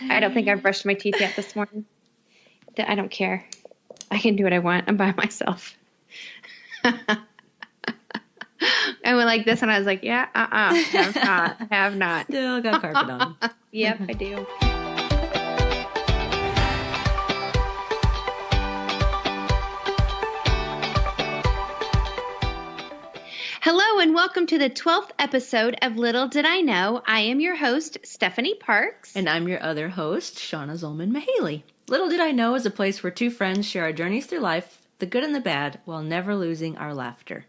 I don't think I've brushed my teeth yet this morning. I don't care. I can do what I want. I'm by myself. I went like this and I was like, yeah, have not. Still got carpet on. Yep, I do. Hello and welcome to the 12th episode of Little Did I Know. I am your host, Stephanie Parks. And I'm your other host, Shauna Zolman-Mahaley. Little Did I Know is a place where two friends share our journeys through life, the good and the bad, while never losing our laughter.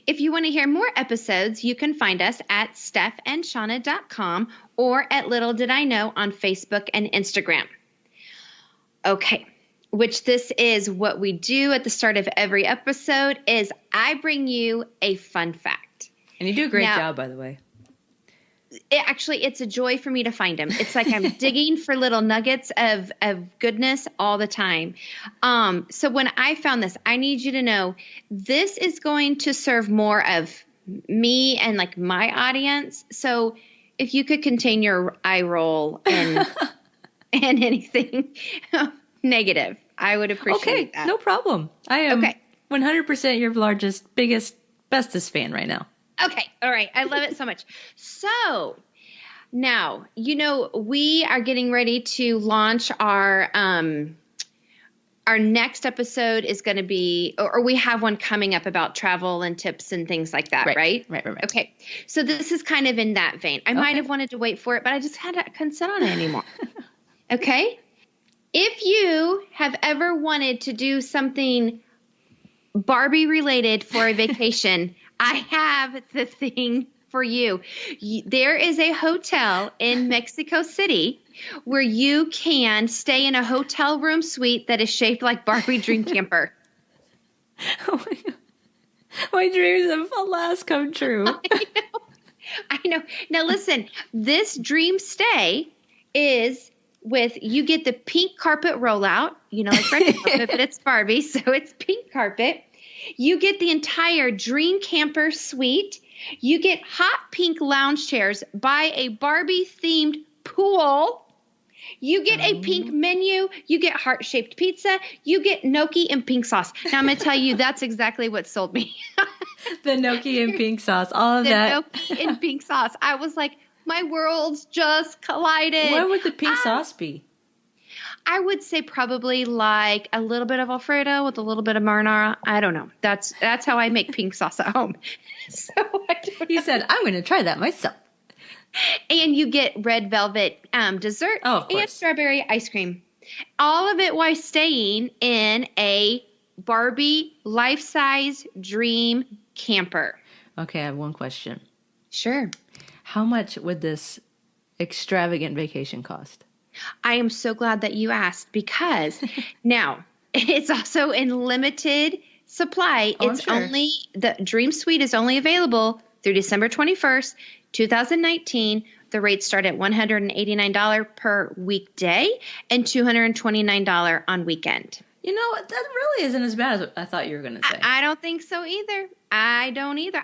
If you want to hear more episodes, you can find us at stephandshauna.com or at Little Did I Know on Facebook and Instagram. Okay, which this is what we do at the start of every episode is I bring you a fun fact. And you do a great job, by the way. It's a joy for me to find them. It's like I'm digging for little nuggets of goodness all the time. So when I found this, I need you to know this is going to serve more of me and like my audience. So if you could contain your eye roll and anything negative, I would appreciate that. Okay, no problem. I am 100% your largest, biggest, bestest fan right now. Okay. All right. I love it so much. So now, we are getting ready to launch our next episode is going to be, or we have one coming up about travel and tips and things like that, right? Right. Okay. So this is kind of in that vein. I might have wanted to wait for it, but I just couldn't sit on it anymore. Okay. If you have ever wanted to do something Barbie related for a vacation, I have the thing for you. There is a hotel in Mexico City where you can stay in a hotel room suite that is shaped like Barbie Dream Camper. Oh my God. My dreams have alas come true. I know. Now listen, this dream stay is you get the pink carpet rollout, like red carpet, but it's Barbie, so it's pink carpet. You get the entire Dream Camper suite. You get hot pink lounge chairs by a Barbie-themed pool. You get a pink menu. You get heart-shaped pizza. You get gnocchi and pink sauce. Now, I'm going to tell you, that's exactly what sold me. The gnocchi and pink sauce, all of that. The gnocchi and pink sauce. I was like, my worlds just collided. What would the pink sauce be? I would say probably like a little bit of Alfredo with a little bit of marinara. I don't know. That's how I make pink sauce at home. So You said, I'm going to try that myself. And you get red velvet dessert and strawberry ice cream. All of it while staying in a Barbie life-size dream camper. Okay, I have one question. Sure. How much would this extravagant vacation cost? I am so glad that you asked because now it's also in limited supply. The Dream Suite is only available through December 21st, 2019. The rates start at $189 per weekday and $229 on weekend. That really isn't as bad as I thought you were going to say. I don't think so either. I don't either.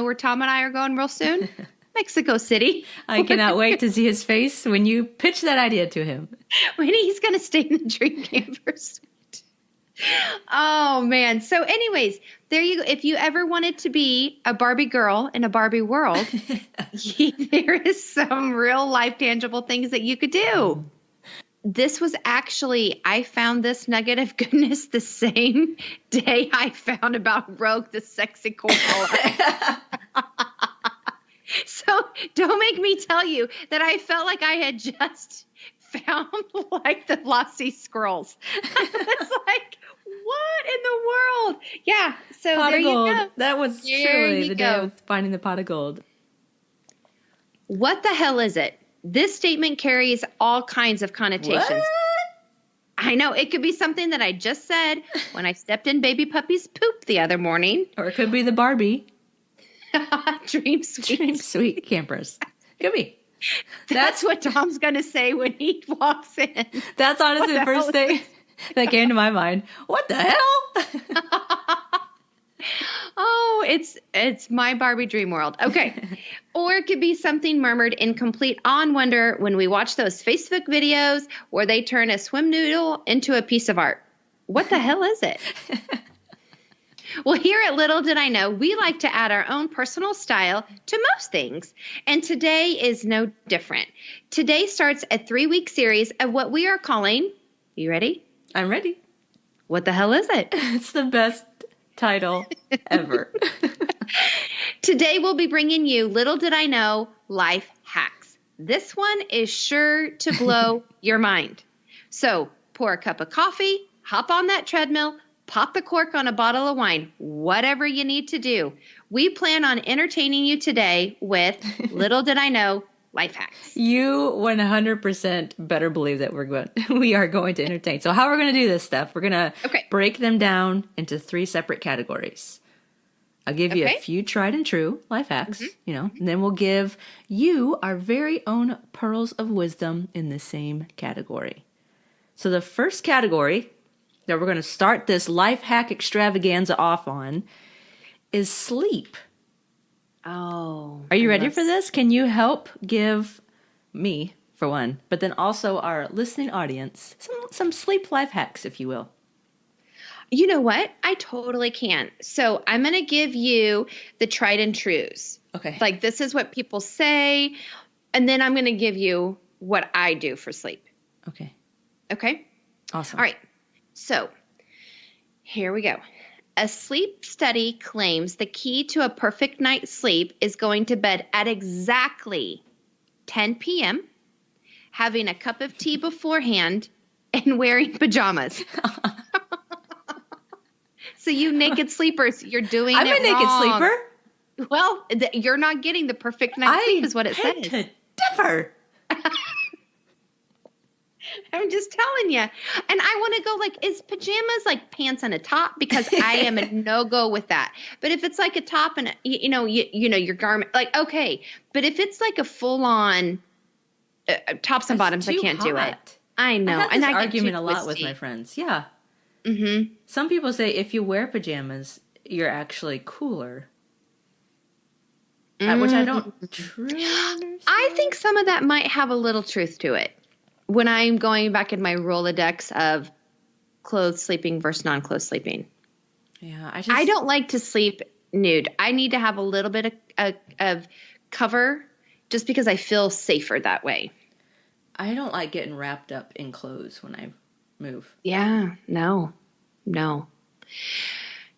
Where Tom and I are going real soon? Mexico City. I cannot wait to see his face when you pitch that idea to him. When he's going to stay in the Dream Camper suite. Oh, man. So anyways, there you go. If you ever wanted to be a Barbie girl in a Barbie world, there is some real life tangible things that you could do. This was actually, I found this nugget of goodness the same day I found about Rogue the Sexy Koala. So don't make me tell you that I felt like I had just found like the Lost Sea Scrolls. It's like, what in the world? Yeah. So pot there of gold. You go. That was truly the day of finding the pot of gold. What the hell is it? This statement carries all kinds of connotations. What? I know. It could be something that I just said when I stepped in baby puppy's poop the other morning. Or it could be the Barbie. Dream Suite campers. Could be. That's what Tom's going to say when he walks in. That's honestly the first thing that came to my mind. What the hell? Oh, it's my Barbie dream world. Okay. Or it could be something murmured in complete awe and wonder when we watch those Facebook videos where they turn a swim noodle into a piece of art. What the hell is it? Well, here at Little Did I Know, we like to add our own personal style to most things. And today is no different. Today starts a 3-week series of what we are calling, you ready? I'm ready. What the hell is it? It's the best title ever. Today we'll be bringing you Little Did I Know life hacks. This one is sure to blow your mind. So pour a cup of coffee, hop on that treadmill, pop the cork on a bottle of wine, whatever you need to do. We plan on entertaining you today with Little Did I Know life hacks. You 100% better believe that we are going to entertain. So how we're going to do this stuff, we're going to break them down into 3 separate categories. I'll give you a few tried and true life hacks, and then we'll give you our very own pearls of wisdom in the same category. So the first category that we're going to start this life hack extravaganza off on is sleep. Oh. Are you ready for this? Can you help give me, for one, but then also our listening audience, some sleep life hacks, if you will? You know what? I totally can. So I'm going to give you the tried and trues. Okay. Like this is what people say. And then I'm going to give you what I do for sleep. Okay. Okay. Awesome. All right. So here we go. A sleep study claims the key to a perfect night's sleep is going to bed at exactly 10 p.m., having a cup of tea beforehand, and wearing pajamas. So you naked sleepers, you're doing it wrong. I'm a naked sleeper. Well, you're not getting the perfect night's sleep is what it says. I beg to differ. I'm just telling you. And I want to go like, is pajamas like pants and a top? Because I am a no-go with that. But if it's like a top and, your garment, like, okay. But if it's like a full-on tops and bottoms, I can't do it. I know. I had this argument a lot with my friends. Yeah. Mm-hmm. Some people say if you wear pajamas, you're actually cooler. Which I don't truly understand. I think some of that might have a little truth to it. When I'm going back in my Rolodex of clothed sleeping versus non-clothed sleeping. Yeah, I don't like to sleep nude. I need to have a little bit of cover just because I feel safer that way. I don't like getting wrapped up in clothes when I move. Yeah, no.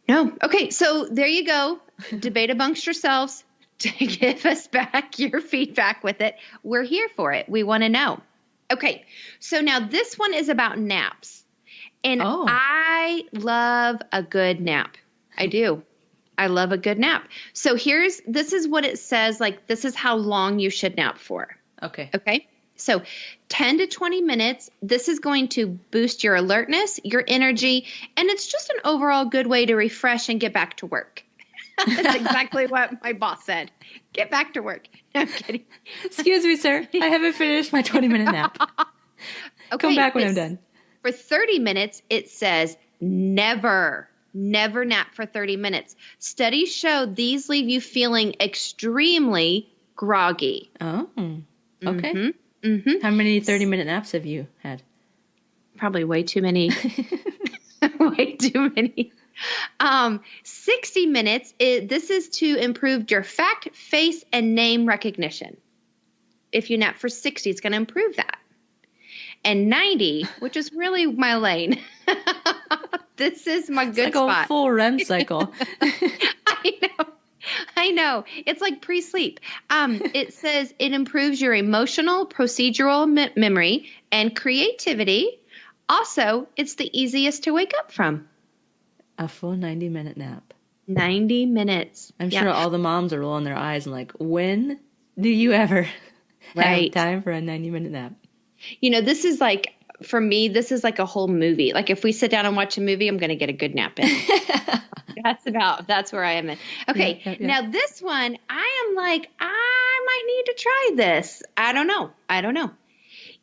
Okay, so there you go. Debate amongst yourselves to give us back your feedback with it. We're here for it. We want to know. Okay, so now this one is about naps. And I love a good nap. I do. I love a good nap. So this is what it says, like this is how long you should nap for. Okay. Okay. So 10 to 20 minutes, this is going to boost your alertness, your energy, and it's just an overall good way to refresh and get back to work. That's exactly what my boss said. Get back to work. No, I'm kidding. Excuse me, sir. I haven't finished my 20-minute nap. Okay, come back when I'm done. For 30 minutes, it says never nap for 30 minutes. Studies show these leave you feeling extremely groggy. Oh, okay. Mm-hmm. How many 30-minute naps have you had? Probably way too many. Way too many. 60 minutes, this is to improve your fact, face, and name recognition. If you nap for 60, it's going to improve that. And 90, which is really my lane. This is my good spot. It's like a full REM cycle. I know. It's like pre-sleep. It says it improves your emotional, procedural memory and creativity. Also, it's the easiest to wake up from. A full 90-minute nap. 90 minutes. I'm sure all the moms are rolling their eyes and like, when do you ever have time for a 90-minute nap? This is like, for me, this is like a whole movie. Like if we sit down and watch a movie, I'm going to get a good nap in. That's where I am in. Okay. Yeah. Now this one, I am like, I might need to try this. I don't know.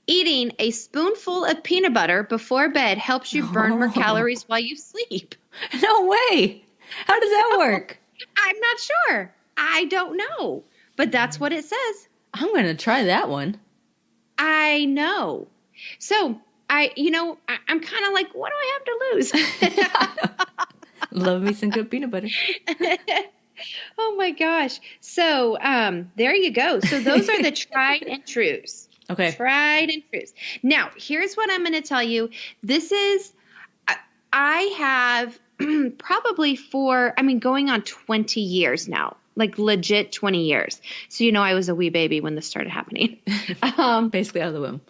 Eating a spoonful of peanut butter before bed helps you burn more calories while you sleep. No way. How does that work? I'm not sure. I don't know. But that's what it says. I'm going to try that one. I know. So I'm kind of like, what do I have to lose? Love me some good peanut butter. Oh my gosh. So there you go. So those are the tried and trues. Okay. Tried and trues. Now, here's what I'm going to tell you. This is, I have probably going on 20 years now, like legit 20 years. So, I was a wee baby when this started happening. Basically out of the womb.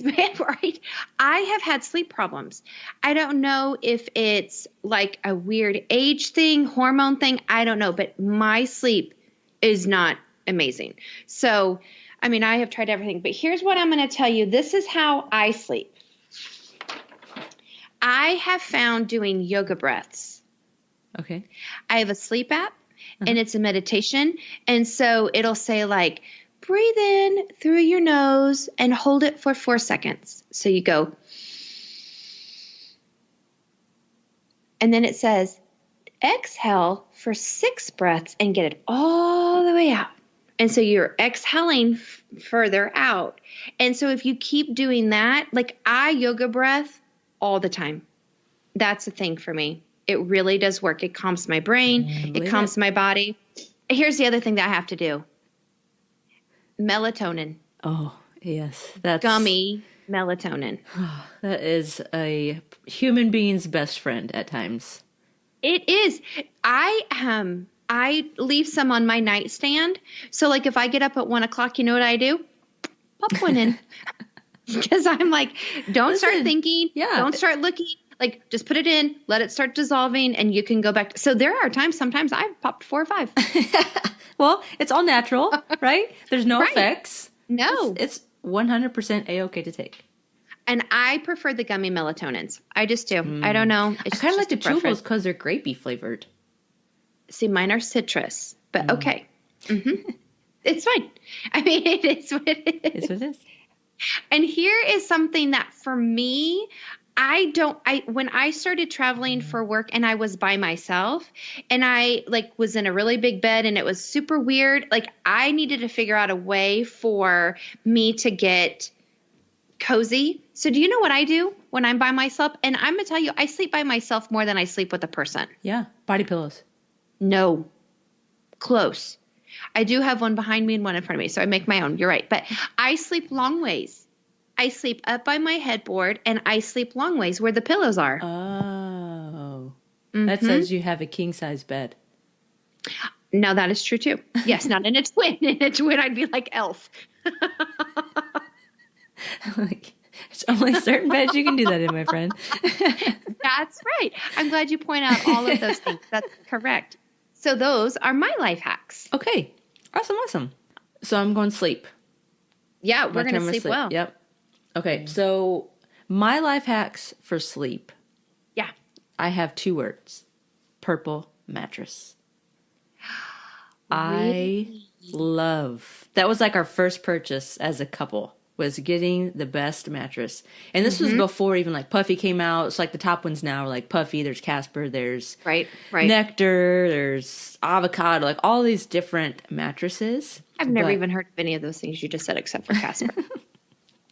Right. I have had sleep problems. I don't know if it's like a weird age thing, hormone thing. I don't know, but my sleep is not amazing. So, I have tried everything, but here's what I'm going to tell you. This is how I sleep. I have found doing yoga breaths. Okay. I have a sleep app and it's a meditation. And so it'll say like, breathe in through your nose and hold it for 4 seconds. So you go. And then it says, exhale for 6 breaths and get it all the way out. And so you're exhaling further out. And so if you keep doing that, like I yoga breath all the time. That's a thing for me. It really does work. It calms my brain. It calms my body. Here's the other thing that I have to do. Melatonin. Oh, yes. That's gummy melatonin. That is a human being's best friend at times. It is. I leave some on my nightstand. So like if I get up at 1 o'clock, you know what I do? Pop one in. Because I'm like, don't start thinking. Yeah. Don't start looking. Like just put it in, let it start dissolving, and you can go back. So there are sometimes I've popped 4 or 5. Well, it's all natural, right? There's no effects. No. It's 100% A-okay to take. And I prefer the gummy melatonins. I just do. I don't know. I kind of like the chewables because they're grapey flavored. See, mine are citrus, but okay. Mm-hmm. It's fine. It is what it is. It's what it is. And here is something that for me, when I started traveling for work and I was by myself and I was in a really big bed and it was super weird, I needed to figure out a way for me to get cozy. So do you know what I do when I'm by myself? And I'm going to tell you, I sleep by myself more than I sleep with a person. Yeah. Body pillows. No. Close. I do have one behind me and one in front of me, so I make my own. You're right. But I sleep long ways. I sleep up by my headboard, and I sleep long ways where the pillows are. Oh. Mm-hmm. That says you have a king-size bed. No, that is true, too. Yes, not in a twin. In a twin, I'd be like Elf. There's only certain beds you can do that in, my friend. That's right. I'm glad you point out all of those things. That's correct. So those are my life hacks. Okay. Awesome. So I'm going to sleep. Yeah, we're going to sleep well. Yep. Okay, so my life hacks for sleep. Yeah. I have 2 words. Purple mattress. Really? That was like our first purchase as a couple, was getting the best mattress. And this was before even like Puffy came out. It's like the top ones now are like Puffy, there's Casper, there's Nectar, there's Avocado, like all these different mattresses. I've never even heard of any of those things you just said except for Casper.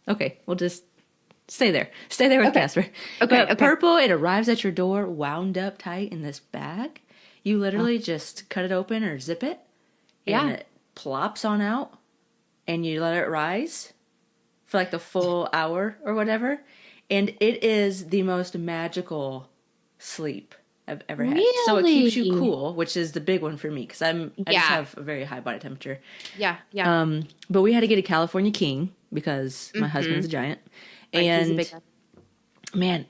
Okay, we'll just stay there. Stay there with Casper. Okay. Purple, it arrives at your door wound up tight in this bag. You literally just cut it open or zip it. And it plops on out. And you let it rise for like the full hour or whatever. And it is the most magical sleep I've ever had. Really? So it keeps you cool, which is the big one for me because I just have a very high body temperature. Yeah. But we had to get a California King because my husband's a giant. And he's a big man,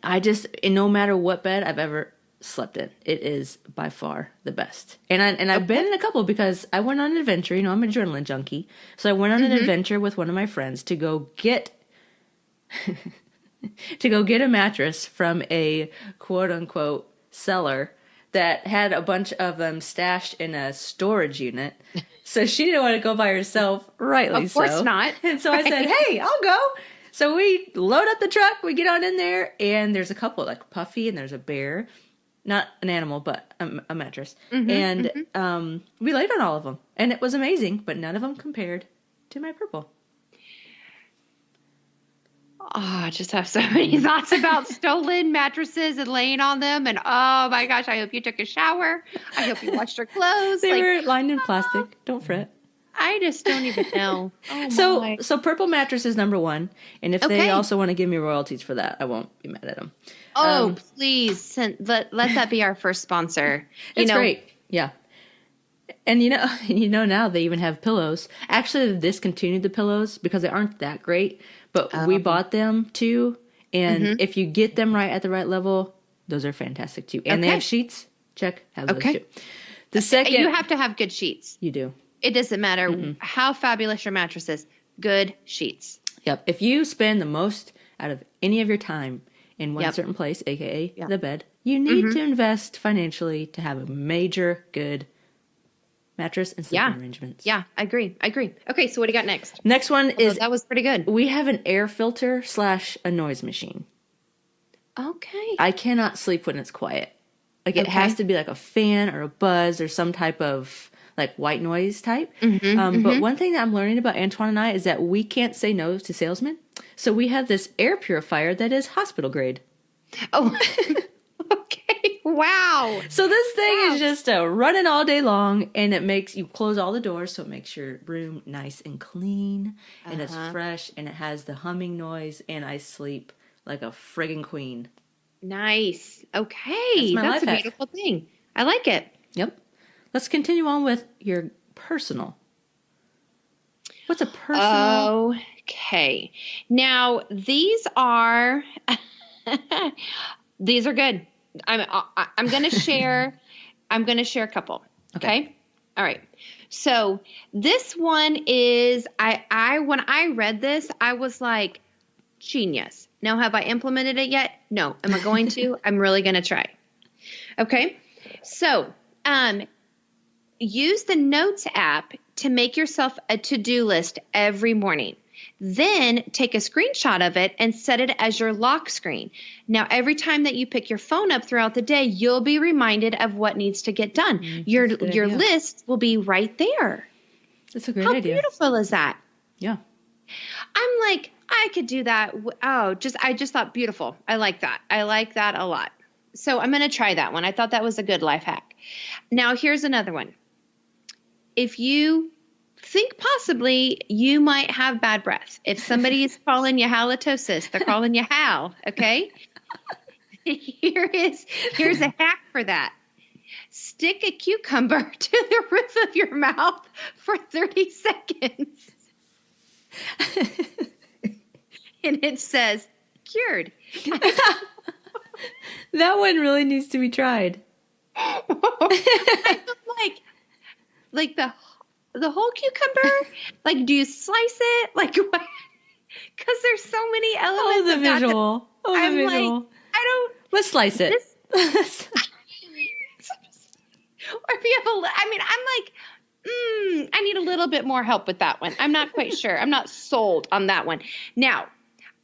no matter what bed I've ever slept in, it is by far the best. And I've been in a couple because I went on an adventure. I'm an adrenaline junkie. So I went on an adventure with one of my friends to go get a mattress from a quote unquote seller that had a bunch of them stashed in a storage unit. So she didn't want to go by herself, rightly so. Of course not. And so I said, hey, I'll go. So we load up the truck, we get on in there, and there's a couple, like Puffy, and there's a bear. not an animal, but a mattress. And we laid on all of them. And it was amazing, but none of them compared to my purple. Oh, I just have so many thoughts about stolen mattresses and laying on them. And oh my gosh, I hope you took a shower. I hope you washed your clothes. They were lined in plastic. Don't fret. I just don't even know. Oh, so purple mattress is number one. And if they also want to give me royalties for that, I won't be mad at them. Oh, please. Let that be our first sponsor. It's great. Yeah. And now they even have pillows. Actually, they discontinued the pillows because they aren't that great. But we bought them too. And if you get them right at the right level, those are fantastic too. And they have sheets. Check. Have those too. The second, you have to have good sheets. You do. It doesn't matter how fabulous your mattress is. Good sheets. Yep. If you spend the most out of any of your time in one certain place, aka the bed, you need to invest financially to have a major good mattress and sleeping arrangements. Yeah, I agree. Okay, so what do you got next? Next one is... that was pretty good. We have an air filter / a noise machine. Okay. I cannot sleep when it's quiet. Like, it has to be like a fan or a buzz or some type of, like, white noise type. But one thing that I'm learning about Antoine and I is that we can't say no to salesmen. So we have this air purifier that is hospital grade. Oh, okay. Wow. So this thing is just running all day long, and it makes you close all the doors, so it makes your room nice and clean, and it's fresh, and it has the humming noise, and I sleep like a friggin' queen. Nice. Okay. That's a beautiful thing. I like it. Yep. Let's continue on with your personal. What's a personal? Okay. Now, these are good. I'm going to share a couple. Okay. All right. So this one is, when I read this, I was like, genius. Now, have I implemented it yet? No. Am I going to? I'm really going to try. Okay. So, use the Notes app to make yourself a to-do list every morning. Then take a screenshot of it and set it as your lock screen. Now, every time that you pick your phone up throughout the day, you'll be reminded of what needs to get done. Your list will be right there. That's a great idea. How beautiful is that? Yeah. I'm like, I could do that. I just thought beautiful. I like that. I like that a lot. So I'm going to try that one. I thought that was a good life hack. Now, here's another one. If you think possibly you might have bad breath. If somebody is calling you halitosis, they're calling you Hal, okay? Here's a hack for that. Stick a cucumber to the roof of your mouth for 30 seconds. And it says, cured. That one really needs to be tried. like the whole cucumber? Like, do you slice it? Like, what? Because there's so many elements. The visual. I'm like, I don't. Let's slice it. Or if you have I'm like, I need a little bit more help with that one. I'm not quite sure. I'm not sold on that one. Now,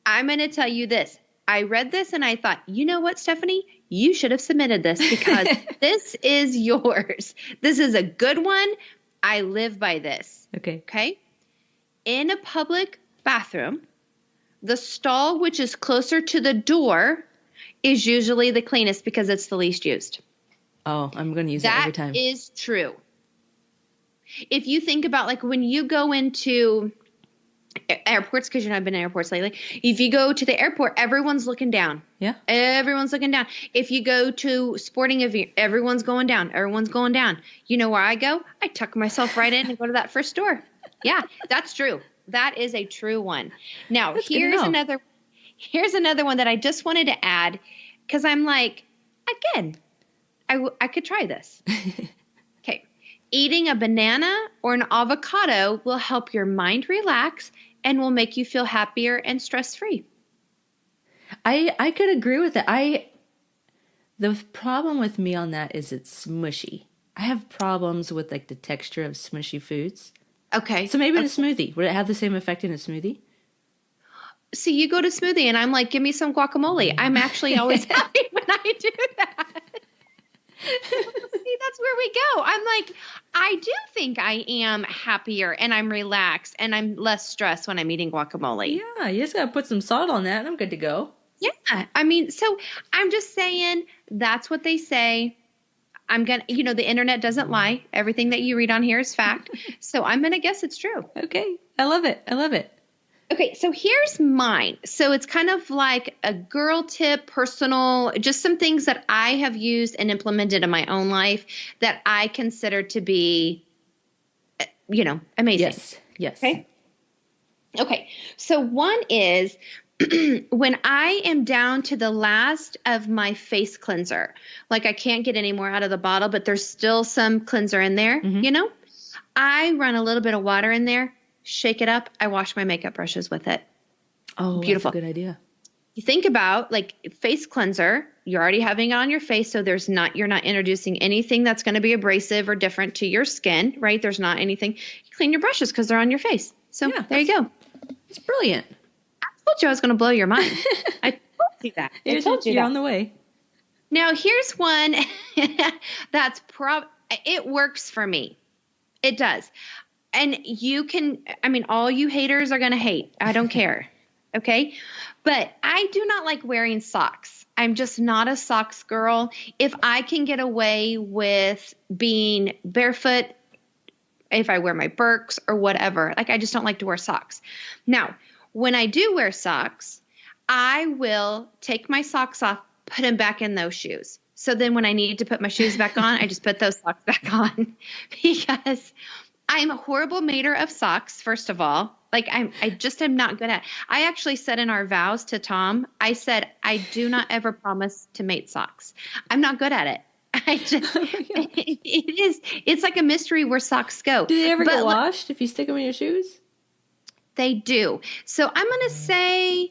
I'm going to tell you this. I read this and I thought, you know what, Stephanie? You should have submitted this because this is yours. This is a good one. I live by this. Okay. In a public bathroom, the stall which is closer to the door is usually the cleanest because it's the least used. Oh, I'm going to use that every time. That is true. If you think about like when you go into airports, because I've been in airports lately. If you go to the airport, everyone's looking down. Yeah. Everyone's looking down. If you go to sporting event, everyone's going down. Everyone's going down. You know where I go? I tuck myself right in and go to that first door. Yeah, that's true. That is a true one. Now, here's another one that I just wanted to add because I'm like, again, I could try this. Okay. Eating a banana or an avocado will help your mind relax and will make you feel happier and stress-free. I could agree with that. The problem with me on that is it's smushy. I have problems with like the texture of smushy foods. Okay. So maybe in a smoothie. Would it have the same effect in a smoothie? So you go to smoothie and I'm like, give me some guacamole. I'm actually always happy when I do that. See, that's where we go. I'm like, I do think I am happier and I'm relaxed and I'm less stressed when I'm eating guacamole. Yeah, you just got to put some salt on that and I'm good to go. Yeah. I mean, so I'm just saying that's what they say. I'm going to, the internet doesn't lie. Everything that you read on here is fact. So I'm going to guess it's true. Okay. I love it. I love it. Okay, so here's mine. So it's kind of like a girl tip, personal, just some things that I have used and implemented in my own life that I consider to be, amazing. Yes. Okay. So one is when I am down to the last of my face cleanser, like I can't get any more out of the bottle, but there's still some cleanser in there, I run a little bit of water in there. Shake it up. I wash my makeup brushes with it. Oh, beautiful. That's a good idea. You think about like face cleanser, you're already having it on your face. So you're not introducing anything that's going to be abrasive or different to your skin, right? There's not anything. You clean your brushes because they're on your face. So there you go. It's brilliant. I told you I was going to blow your mind. I told you that. I told you you're that. On the way. Now here's one that's it works for me. It does. And all you haters are going to hate. I don't care. Okay. But I do not like wearing socks. I'm just not a socks girl. If I can get away with being barefoot, if I wear my Birks or whatever, like I just don't like to wear socks. Now, when I do wear socks, I will take my socks off, put them back in those shoes. So then when I need to put my shoes back on, I just put those socks back on because I'm a horrible mater of socks, first of all. Like I just am not good at it. I actually said in our vows to Tom, I said, I do not ever promise to mate socks. I'm not good at it. It's like a mystery where socks go. Do they ever get washed if you stick them in your shoes? They do. So I'm going to say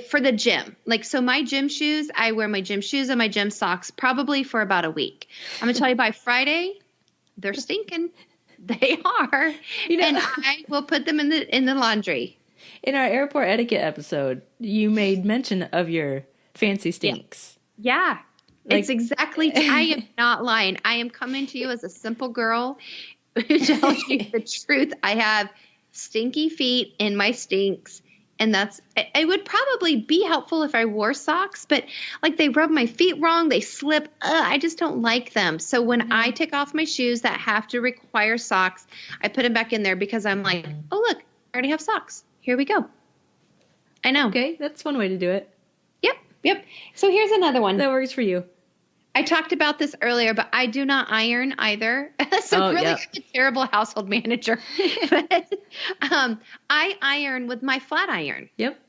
for the gym, so my gym shoes, I wear my gym shoes and my gym socks probably for about a week. I'm going to tell you by Friday, they're stinking. They are. And I will put them in the laundry. In our airport etiquette episode, you made mention of your fancy stinks. Yeah. It's exactly, I am not lying. I am coming to you as a simple girl who tells you the truth. I have stinky feet in my stinks. And it would probably be helpful if I wore socks, but they rub my feet wrong, they slip. I just don't like them. So when I take off my shoes that have to require socks, I put them back in there because I'm like, oh, look, I already have socks. Here we go. I know. Okay, that's one way to do it. Yep. So here's another one. That works for you. I talked about this earlier, but I do not iron either. So I'm a terrible household manager. But I iron with my flat iron. Yep.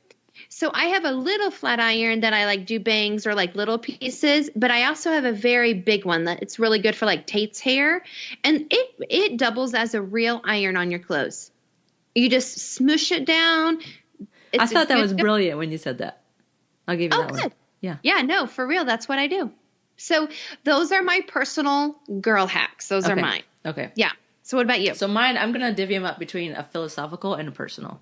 So I have a little flat iron that I do bangs or little pieces, but I also have a very big one that it's really good for Tate's hair. And it doubles as a real iron on your clothes. You just smoosh it down. I thought that was brilliant when you said that. I'll give you that one. Yeah. Yeah, no, for real. That's what I do. So those are my personal girl hacks. Those are mine. Okay. Yeah. So what about you? So mine, I'm going to divvy them up between a philosophical and a personal.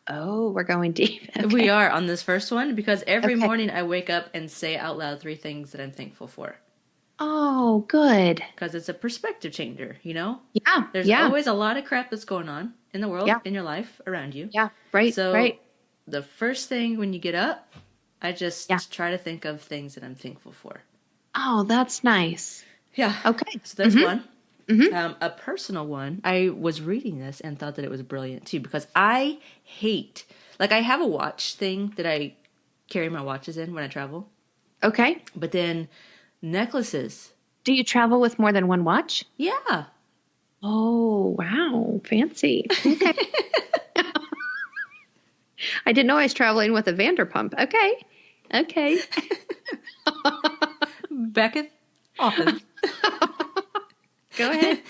Oh, we're going deep. Okay. We are on this first one because every morning I wake up and say out loud 3 things that I'm thankful for. Oh, good. Because it's a perspective changer, Yeah. There's always a lot of crap that's going on in the world, in your life, around you. Yeah, right. So the first thing when you get up, I just try to think of things that I'm thankful for. Oh, that's nice. Yeah. Okay. So there's one. Mm-hmm. A personal one. I was reading this and thought that it was brilliant too because I hate, I have a watch thing that I carry my watches in when I travel. Okay. But then necklaces. Do you travel with more than one watch? Yeah. Oh, wow. Fancy. Okay. I didn't know I was traveling with a Vanderpump. Okay. Beckett, often. Go ahead.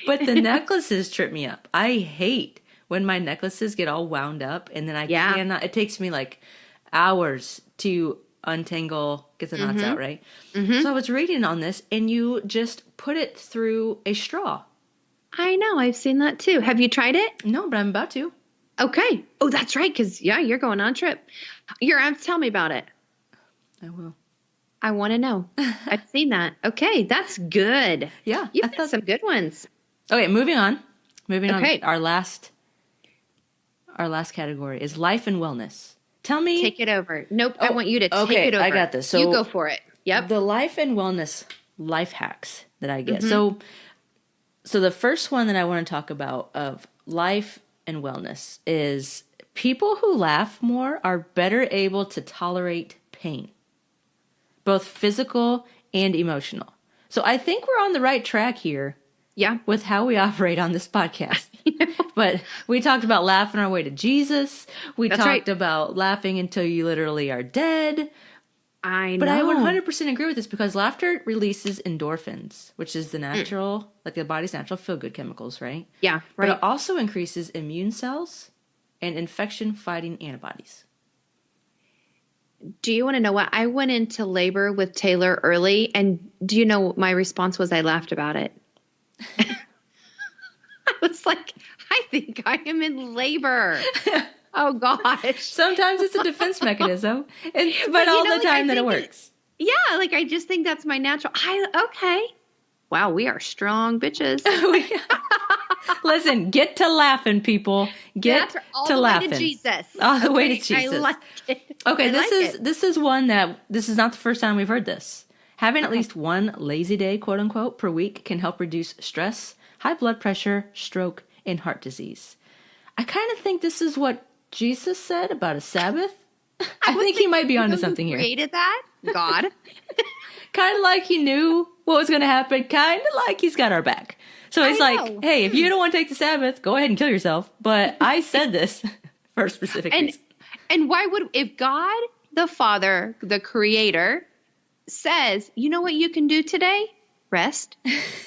But the necklaces trip me up. I hate when my necklaces get all wound up and then I cannot. It takes me hours to untangle, get the knots out, right? Mm-hmm. So I was reading on this and you just put it through a straw. I know. I've seen that too. Have you tried it? No, but I'm about to. Okay. Oh, that's right. Because, you're going on a trip. Tell me about it. I will. I want to know. I've seen that. Okay, that's good. Yeah. You've got some good ones. Okay, moving on. Okay. Our last category is life and wellness. Tell me. Take it over. Nope, I want you to take it over. I got this. So you go for it. Yep. The life and wellness life hacks that I get. So the first one that I want to talk about of life and wellness is people who laugh more are better able to tolerate pain, both physical and emotional. So I think we're on the right track here. Yeah. With how we operate on this podcast. But we talked about laughing our way to Jesus. We talked about laughing until you literally are dead. I know. But I 100% agree with this because laughter releases endorphins, which is the natural, like the body's natural feel-good chemicals, right? Yeah, right. But it also increases immune cells and infection-fighting antibodies. Do you want to know what? I went into labor with Taylor early, and do you know what my response was? I laughed about it. I was like, I think I am in labor. Oh, gosh. Sometimes it's a defense mechanism, but all the time that it works. Yeah, like I just think that's my natural. Okay. Wow, we are strong bitches. Listen, get to laughing, people. Get to laughing. All the way to Jesus. All the way to Jesus. I like it. Okay, this is one that this is not the first time we've heard this. Having at least one lazy day, quote unquote, per week can help reduce stress, high blood pressure, stroke, and heart disease. I kind of think this is what Jesus said about a Sabbath. I think he might be onto something here. Created that? God. Kind of like he knew what was going to happen. Kind of like he's got our back. So it's like, hey, if you don't want to take the Sabbath, go ahead and kill yourself. But I said this for a specific reason. And why would, if God, the Father, the Creator, says, you know what you can do today? Rest.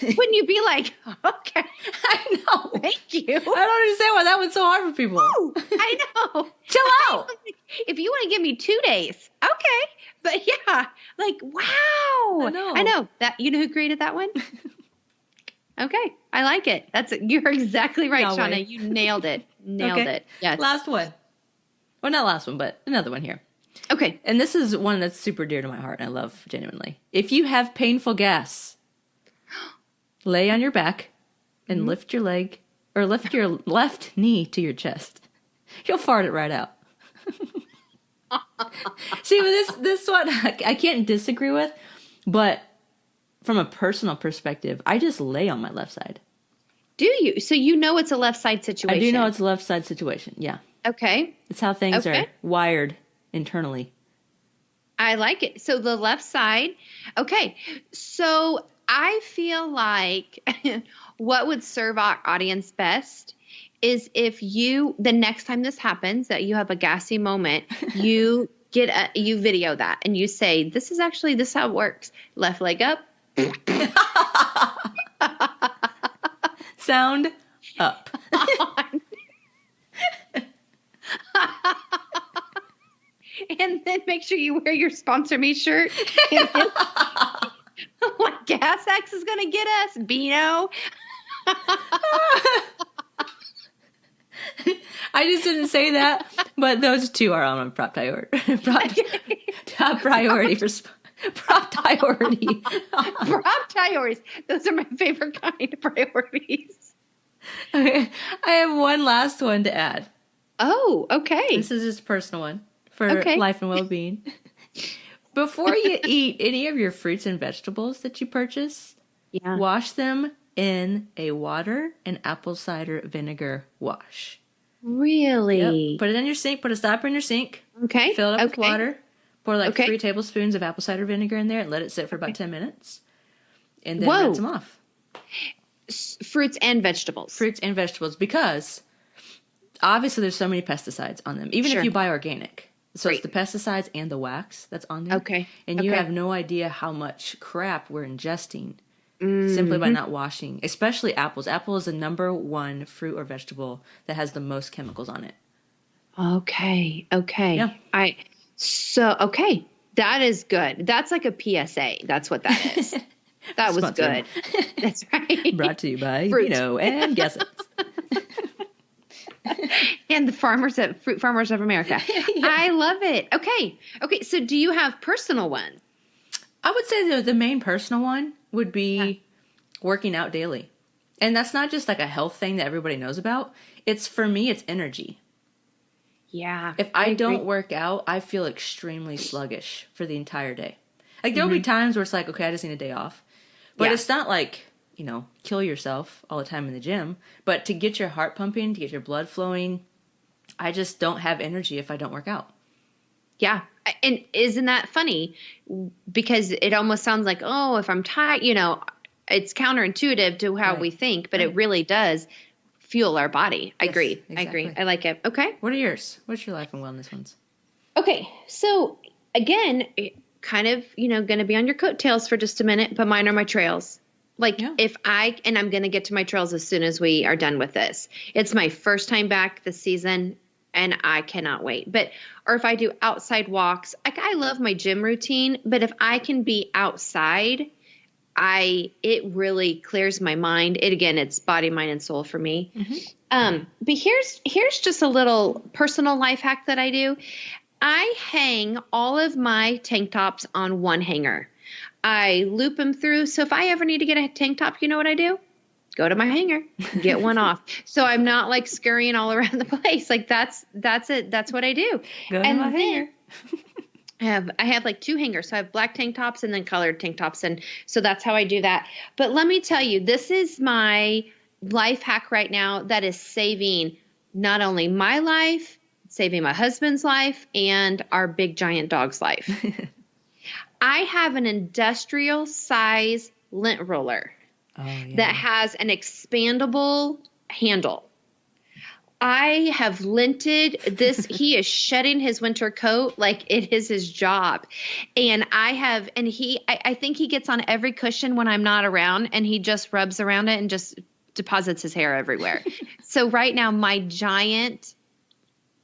Wouldn't you be like, okay. I know. Thank you. I don't understand why that one's so hard for people. Ooh, I know. Chill out. If you want to give me 2 days, okay. But yeah, like, wow. I know. That, you know who created that one? Okay. I like it. You're exactly right, Shauna. You nailed it. Nailed it. Yes. Last one. Well, not last one, but another one here. Okay. And this is one that's super dear to my heart and I love genuinely. If you have painful gas, lay on your back and lift your leg or lift your left knee to your chest. You'll fart it right out. See, with this one, I can't disagree with, but from a personal perspective, I just lay on my left side. Do you? So you know it's a left side situation? I do know it's a left side situation, yeah. Okay. It's how things are wired internally. I like it. So the left side. Okay. So I feel like what would serve our audience best is if the next time this happens, that you have a gassy moment, you video that and you say, this is how it works. Left leg up. Sound up. And then make sure you wear your sponsor me shirt. What Gas X is going to get us? Beano. I just didn't say that, but those two are on my top priority for prop priority. Prop priorities. Those are my favorite kind of priorities. Okay. I have one last one to add. Oh, okay. This is just a personal one for life and well-being. Before you eat any of your fruits and vegetables that you purchase, wash them in a water and apple cider vinegar wash. Really? Yep. Put it in your sink. Put a stopper in your sink. Okay. Fill it up with water. Pour 3 tablespoons of apple cider vinegar in there and let it sit for about 10 minutes. And then rinse them off. Fruits and vegetables. Fruits and vegetables, because obviously there's so many pesticides on them, even if you buy organic. So it's the pesticides and the wax that's on there. Okay. And you have no idea how much crap we're ingesting simply by not washing, especially apples. Apple is the number one fruit or vegetable that has the most chemicals on it. Okay. Yeah. That is good. That's like a PSA. That's what that is. That was good. That's right. Brought to you by Beano and Guess It. And the Fruit Farmers of America. I love it. Okay. So do you have personal ones? I would say the main personal one would be working out daily. And that's not just like a health thing that everybody knows about. For me, it's energy. Yeah. If I don't work out, I feel extremely sluggish for the entire day. Like, there'll be times where it's like, okay, I just need a day off. But it's not like, kill yourself all the time in the gym. But to get your heart pumping, to get your blood flowing, I just don't have energy if I don't work out. Yeah. And isn't that funny? Because it almost sounds like, oh, if I'm tired, it's counterintuitive to how we think, but it really does fuel our body. I agree. Exactly. I agree. I like it. Okay. What are yours? What's your life and wellness ones? Okay. So again, kind of, going to be on your coattails for just a minute, but mine are my trails. Like and I'm going to get to my trails as soon as we are done with this. It's my first time back this season and I cannot wait. Or if I do outside walks, like I love my gym routine, but if I can be outside, it really clears my mind. It's body, mind, and soul for me. But here's just a little personal life hack that I do. I hang all of my tank tops on one hanger. I loop them through. So if I ever need to get a tank top, you know what I do? Go to my hanger, get one off. So I'm not like scurrying all around the place. Like that's it. That's what I do. Go to my hanger. I have like 2 hangers. So I have black tank tops and then colored tank tops. And so that's how I do that. But let me tell you, this is my life hack right now that is saving not only my life, saving my husband's life and our big giant dog's life. I have an industrial size lint roller that has an expandable handle. I have linted this. He is shedding his winter coat like it is his job. And I think he gets on every cushion when I'm not around and he just rubs around it and just deposits his hair everywhere. So right now, my giant,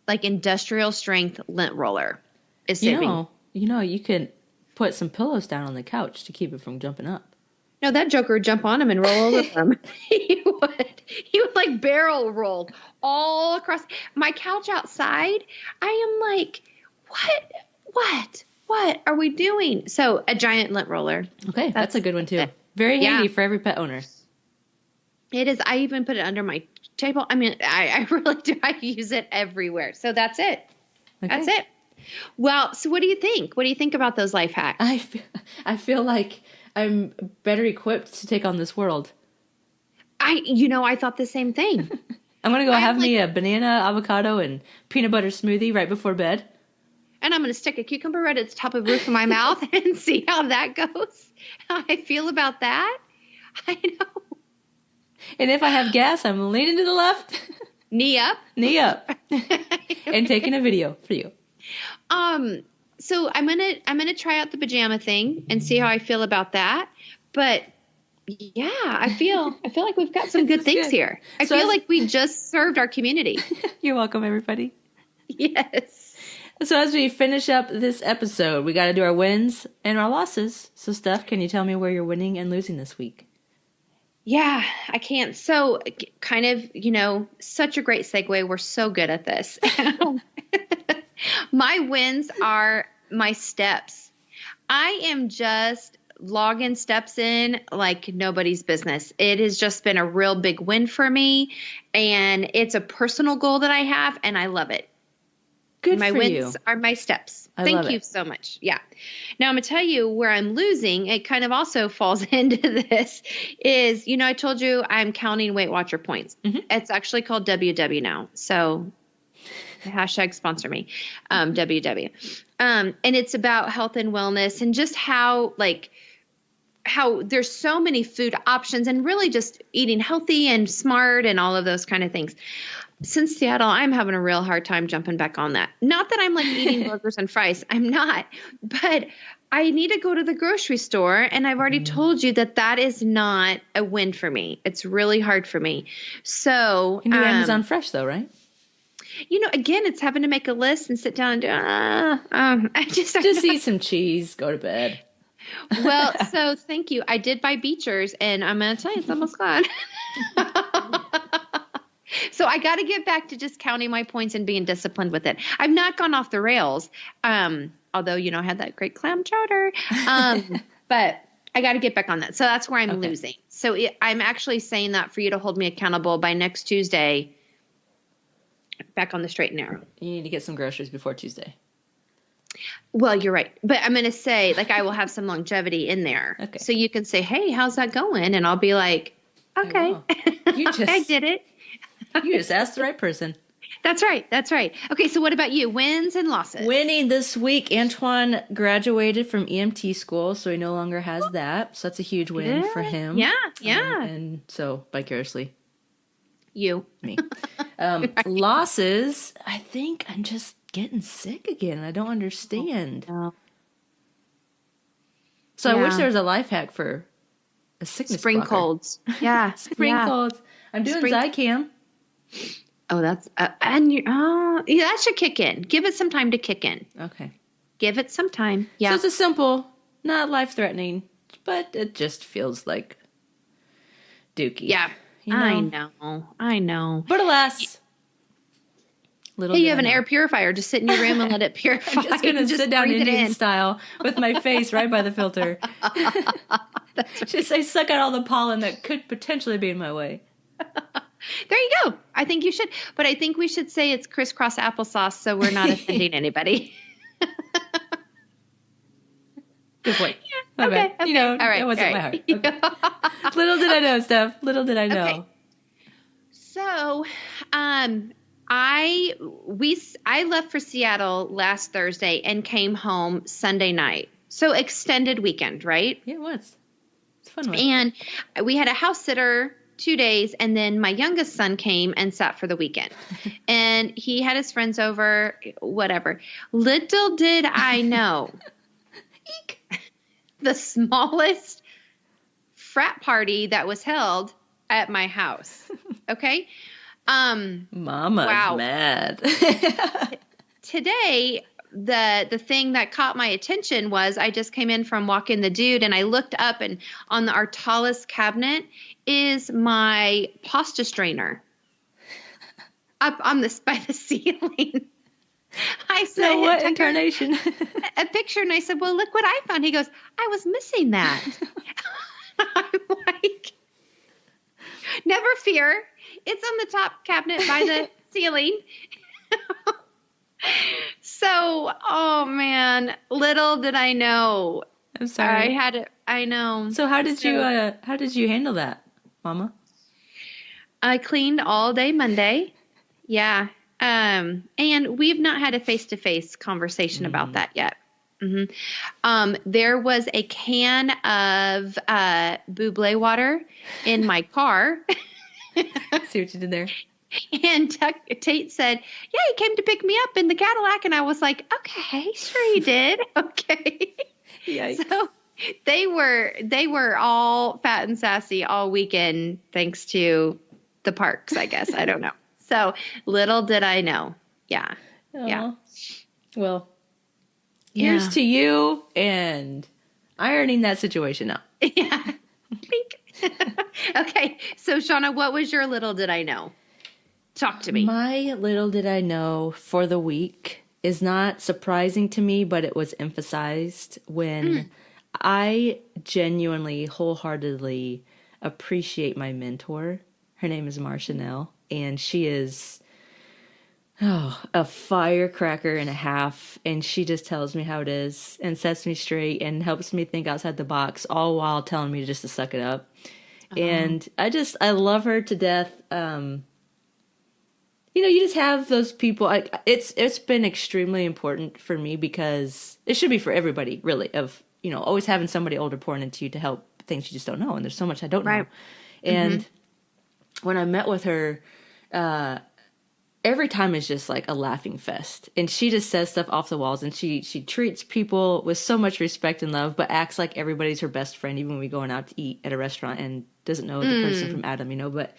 like industrial strength lint roller is saving. You could put some pillows down on the couch to keep it from jumping up. No, that joker would jump on him and roll over them. He would like barrel roll all across my couch outside. I am like, what are we doing? So a giant lint roller. Okay. That's a good one too. Very handy for every pet owner. It is. I even put it under my table. I mean, I really do. I use it everywhere. So that's it. Okay. That's it. Well, so what do you think? What do you think about those life hacks? I feel like I'm better equipped to take on this world. I thought the same thing. I'm going to go have me a banana, avocado, and peanut butter smoothie right before bed. And I'm going to stick a cucumber right at the top of the roof of my mouth and see how that goes. How I feel about that. I know. And if I have gas, I'm leaning to the left. Knee up. And taking a video for you. So I'm gonna try out the pajama thing and see how I feel about that. But yeah, I feel like we've got some good things here. I feel like we just served our community. You're welcome, everybody. Yes. So as we finish up this episode, we got to do our wins and our losses. So Steph, can you tell me where you're winning and losing this week? Yeah, I can't. So kind of, such a great segue. We're so good at this. My wins are my steps. I am just logging steps in like nobody's business. It has just been a real big win for me. And it's a personal goal that I have, and I love it. Good my for wins you. Are my steps. Thank you so much. Yeah. Now I'm going to tell you where I'm losing. It kind of also falls into this is, I told you I'm counting Weight Watcher points. Mm-hmm. It's actually called WW now. So hashtag sponsor me, WW. And it's about health and wellness and just how there's so many food options and really just eating healthy and smart and all of those kind of things. Since Seattle, I'm having a real hard time jumping back on that. Not that I'm like eating burgers and fries. I'm not. But I need to go to the grocery store. And I've already told you that is not a win for me. It's really hard for me. So. You can do Amazon Fresh though, right? Again, it's having to make a list and sit down and do, I just eat some cheese, go to bed. Well, so thank you. I did buy Beechers and I'm going to tell you, it's almost gone. So I got to get back to just counting my points and being disciplined with it. I've not gone off the rails. although, I had that great clam chowder. But I got to get back on that. So that's where I'm losing. So I'm actually saying that for you to hold me accountable by next Tuesday, back on the straight and narrow. You need to get some groceries before Tuesday. Well, you're right. But I'm going to say, like, I will have some longevity in there. Okay. So you can say, hey, how's that going? And I'll be like, okay, I did it. You just asked the right person. That's right. That's right. Okay, so what about you? Wins and losses? Winning this week, Antoine graduated from EMT school, so he no longer has that. So that's a huge win for him. Yeah, yeah. And so, vicariously. Me. Right. Losses, I think I'm just getting sick again. I don't understand. Oh. So I wish there was a life hack for a sickness Spring blocker. colds. Yeah. Spring colds. I'm doing Zicam. Oh, that's that should kick in. Give it some time to kick in. Okay. Give it some time. Yeah. So it's a simple, not life-threatening, but it just feels like dookie. Yeah. I know. But alas, you have an air purifier. Just sit in your room and let it purify. I'm just going to sit down Indian style with my face right by the filter. Just I suck out all the pollen that could potentially be in my way. There you go. I think you should. But I think we should say it's crisscross applesauce so we're not offending anybody. Good point. Yeah, okay. All right. That wasn't my heart. Okay. Little did I know, Steph. Little did I know. Okay. So, I left for Seattle last Thursday and came home Sunday night. So extended weekend, right? Yeah, it was. It's a fun one. And we had a house sitter 2 days, and then my youngest son came and sat for the weekend. And he had his friends over, whatever. Little did I know, the smallest frat party that was held at my house. Okay? Mama's mad. Today, the thing that caught my attention was I just came in from walking the dude, and I looked up, and on our tallest cabinet is my pasta strainer up on by the ceiling. I said, what incarnation? A picture, and I said, well, look what I found. He goes, I was missing that. I'm like, never fear. It's on the top cabinet by the ceiling. So, oh man, little did I know. I'm sorry. I know. So how did you handle that, Mama? I cleaned all day Monday. Yeah. And we've not had a face-to-face conversation about that yet. Mm-hmm. There was a can of Buble water in my car. See what you did there. And Tate said, yeah, he came to pick me up in the Cadillac. And I was like, okay, sure he did. Okay. Yikes. So they were all fat and sassy all weekend, thanks to the parks, I guess. I don't know. So little did I know. Yeah. Aww. Yeah. Well, here's to you and ironing that situation out. Yeah. Okay. So Shauna, what was your little did I know? Talk to me. My little did I know for the week is not surprising to me, but it was emphasized when I genuinely, wholeheartedly appreciate my mentor. Her name is Marchanel, and she is a firecracker and a half, and she just tells me how it is and sets me straight and helps me think outside the box, all while telling me just to suck it up. And I love her to death. You just have those people. It's been extremely important for me because it should be for everybody, really, of, always having somebody older pouring into you to help things you just don't know. And there's so much I don't know. And when I met with her, every time is just like a laughing fest. And she just says stuff off the walls, and she treats people with so much respect and love, but acts like everybody's her best friend, even when we're going out to eat at a restaurant and doesn't know the person from Adam, but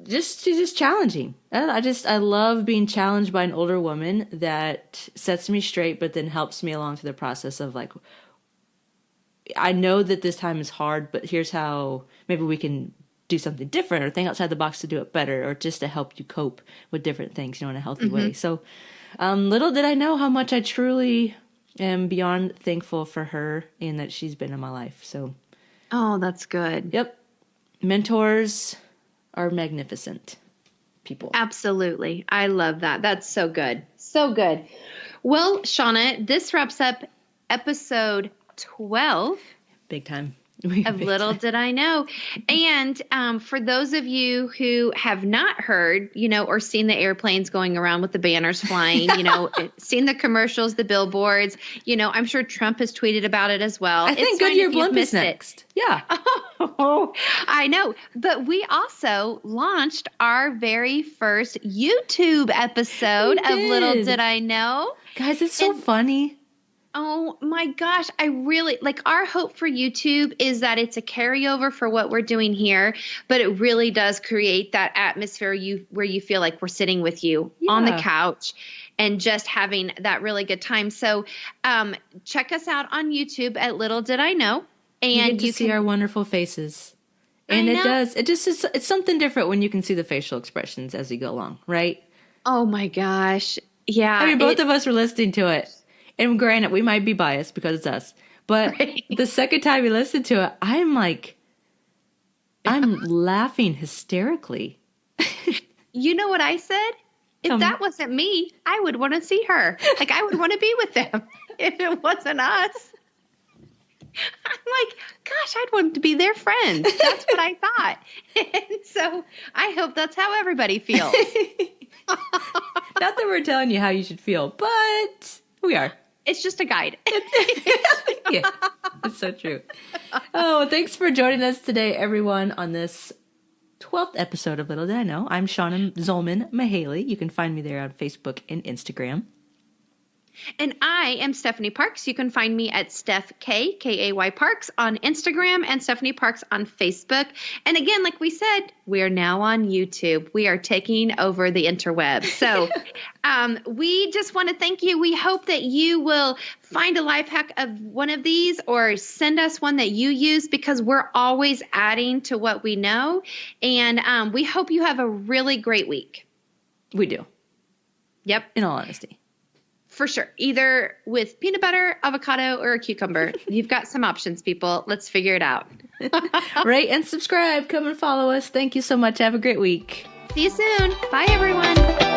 she's just challenging. I love being challenged by an older woman that sets me straight, but then helps me along through the process of like, I know that this time is hard, but here's how maybe we can do something different or think outside the box to do it better, or just to help you cope with different things, in a healthy way. So Little did I know how much I truly am beyond thankful for her and that she's been in my life. So, oh, that's good. Yep. Mentors are magnificent people. Absolutely. I love that. That's so good. So good. Well, Shauna, this wraps up episode 12. Big time. Of Little Did I Know. And for those of you who have not heard, or seen the airplanes going around with the banners flying, seen the commercials, the billboards, I'm sure Trump has tweeted about it as well. I think Goodyear Blimp is next. Yeah. Oh, I know. But we also launched our very first YouTube episode of Little Did I Know. Guys, it's so funny. Oh my gosh. I really our hope for YouTube is that it's a carryover for what we're doing here, but it really does create that atmosphere where you feel like we're sitting with you on the couch and just having that really good time. So check us out on YouTube at Little Did I Know. And you can see our wonderful faces. And it's something different when you can see the facial expressions as you go along, right? Oh my gosh. Yeah. I mean, both of us were listening to it. And granted, we might be biased because it's us. But the second time we listened to it, I'm laughing hysterically. You know what I said? If that wasn't me, I would want to see her. I would want to be with them if it wasn't us. I'm like, gosh, I'd want to be their friend. That's what I thought. And so I hope that's how everybody feels. Not that we're telling you how you should feel, but we are. It's just a guide. Yeah, it's so true. Oh, thanks for joining us today, everyone, on this 12th episode of Little Did I Know. I'm Shauna Zolman Mahaley. You can find me there on Facebook and Instagram. And I am Stephanie Parks. You can find me at Steph K, K-A-Y Parks on Instagram and Stephanie Parks on Facebook. And again, like we said, we are now on YouTube. We are taking over the interweb. So we just want to thank you. We hope that you will find a life hack of one of these or send us one that you use because we're always adding to what we know. And we hope you have a really great week. We do. Yep. In all honesty. For sure. Either with peanut butter, avocado, or a cucumber. You've got some options, people. Let's figure it out. Rate and subscribe. Come and follow us. Thank you so much. Have a great week. See you soon. Bye, everyone.